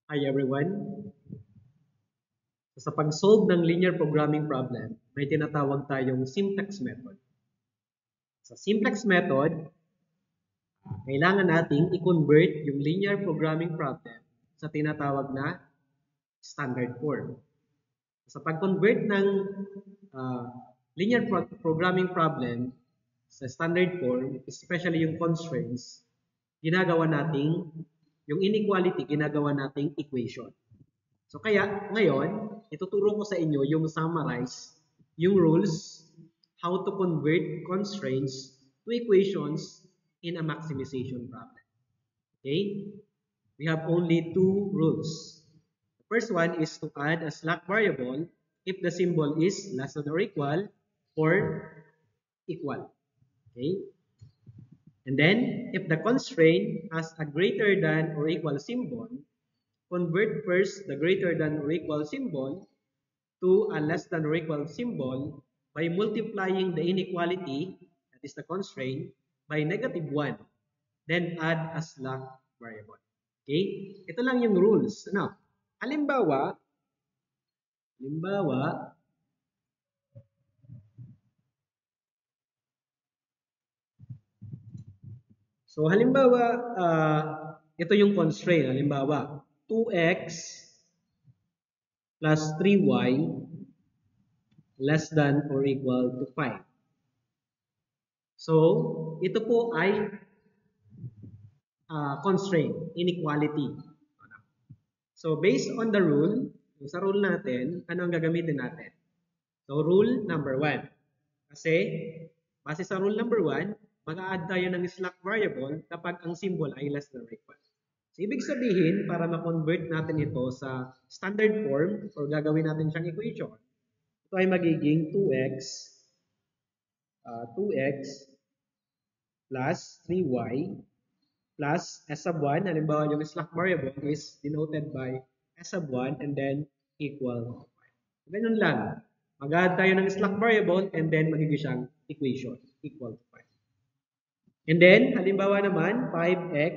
Hi everyone. Sa pag-solve ng linear programming problem, may tinatawag tayong simplex method. Sa simplex method, kailangan nating i-convert yung linear programming problem sa tinatawag na standard form. Sa pag-convert ng uh, linear programming problem sa standard form, especially yung constraints, ginagawa nating yung inequality, ginagawa nating equation. So kaya ngayon, ituturo ko sa inyo yung summarize, yung rules, how to convert constraints to equations in a maximization problem. Okay? We have only two rules. The first one is to add a slack variable if the symbol is less than or equal. Okay? And then, if the constraint has a greater than or equal symbol, convert first the greater than or equal symbol to a less than or equal symbol by multiplying the inequality, that is the constraint, by -1. Then add a slack variable. Okay? Ito lang yung rules. Ano? Halimbawa, halimbawa, ito yung constraint. Halimbawa, 2x plus 3y less than or equal to 5. So, ito po ay constraint, inequality. So, based on the rule, sa rule natin, ano ang gagamitin natin? So, rule number 1. Kasi, base sa rule number 1, mag-a-add tayo ng slack variable kapag ang symbol ay less than or equal. So, ibig sabihin, para ma-convert natin ito sa standard form or gagawin natin siyang equation, ito ay magiging 2x plus 3y plus s sub 1. Halimbawa, yung slack variable is denoted by s sub 1 and then equal 5. Ganun lang. Mag-add tayo ng slack variable and then magiging siyang equation equal to 5. And then, halimbawa naman, 5x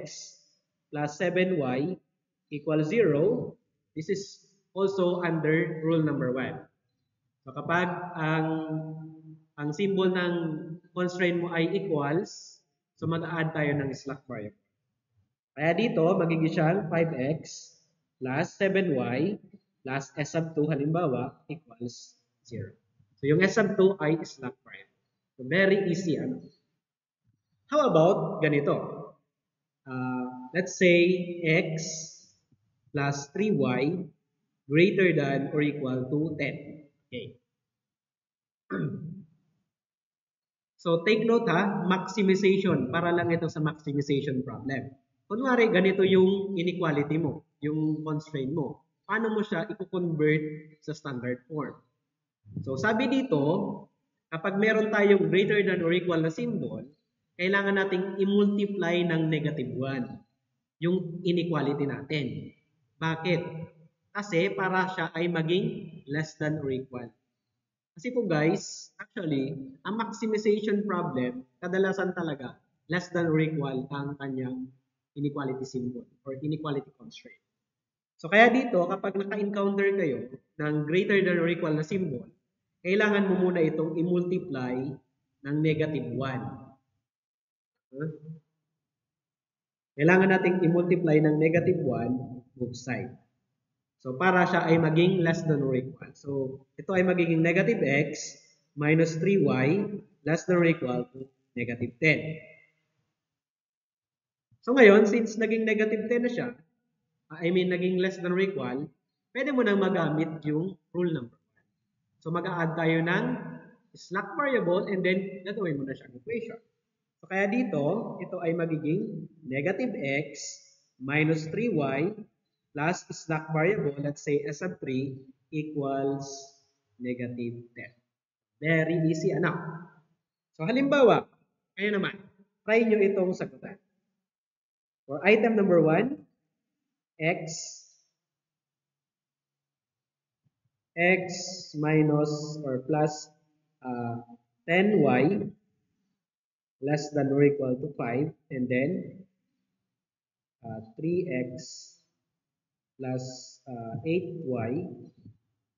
plus 7y equals 0. This is also under rule number 1. So kapag ang symbol ng constraint mo ay equals, so mag-add tayo ng slack variable. Kaya dito, magiging siyang 5x plus 7y plus s sub 2 halimbawa equals 0. So yung s sub 2 ay slack variable. So very easy. How about ganito? Let's say x plus 3y greater than or equal to 10. Okay. So take note maximization. Para lang ito sa maximization problem. Kunwari, ganito yung inequality mo, yung constraint mo. Paano mo siya i-convert sa standard form? So sabi dito, kapag meron tayong greater than or equal na symbol, kailangan nating i-multiply ng -1 yung inequality natin. Bakit? Kasi para siya ay maging less than or equal. Kasi po guys, actually, ang maximization problem, kadalasan talaga, less than or equal ang kanyang inequality symbol or inequality constraint. So kaya dito, kapag naka-encounter kayo ng greater than or equal na symbol, kailangan mo muna itong i-multiply ng -1. Kailangan nating i-multiply ng -1 both side. So para siya ay maging less than or equal. So ito ay magiging -x minus 3y less than or equal to -10. So ngayon, since naging -10 na siya, naging less than or equal, pwede mo nang magamit yung rule number 1. So mag-a-add tayo ng slack variable and then gagawin mo na siyang equation. So kaya dito, ito ay magiging -x minus 3y plus slack variable, let's say s sub 3 equals -10. Very easy, anak. So halimbawa, kaya naman, try nyo itong sagutan. For item number 1, x minus or plus 10y less than or equal to 5 and then 3x plus 8y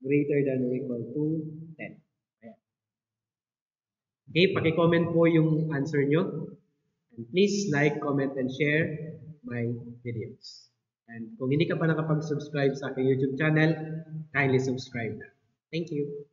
greater than or equal to 10. Ayan. Okay, paki-comment po yung answer nyo. And please like, comment, and share my videos. And kung hindi ka pa nakapag-subscribe sa aking YouTube channel, kindly subscribe na. Thank you.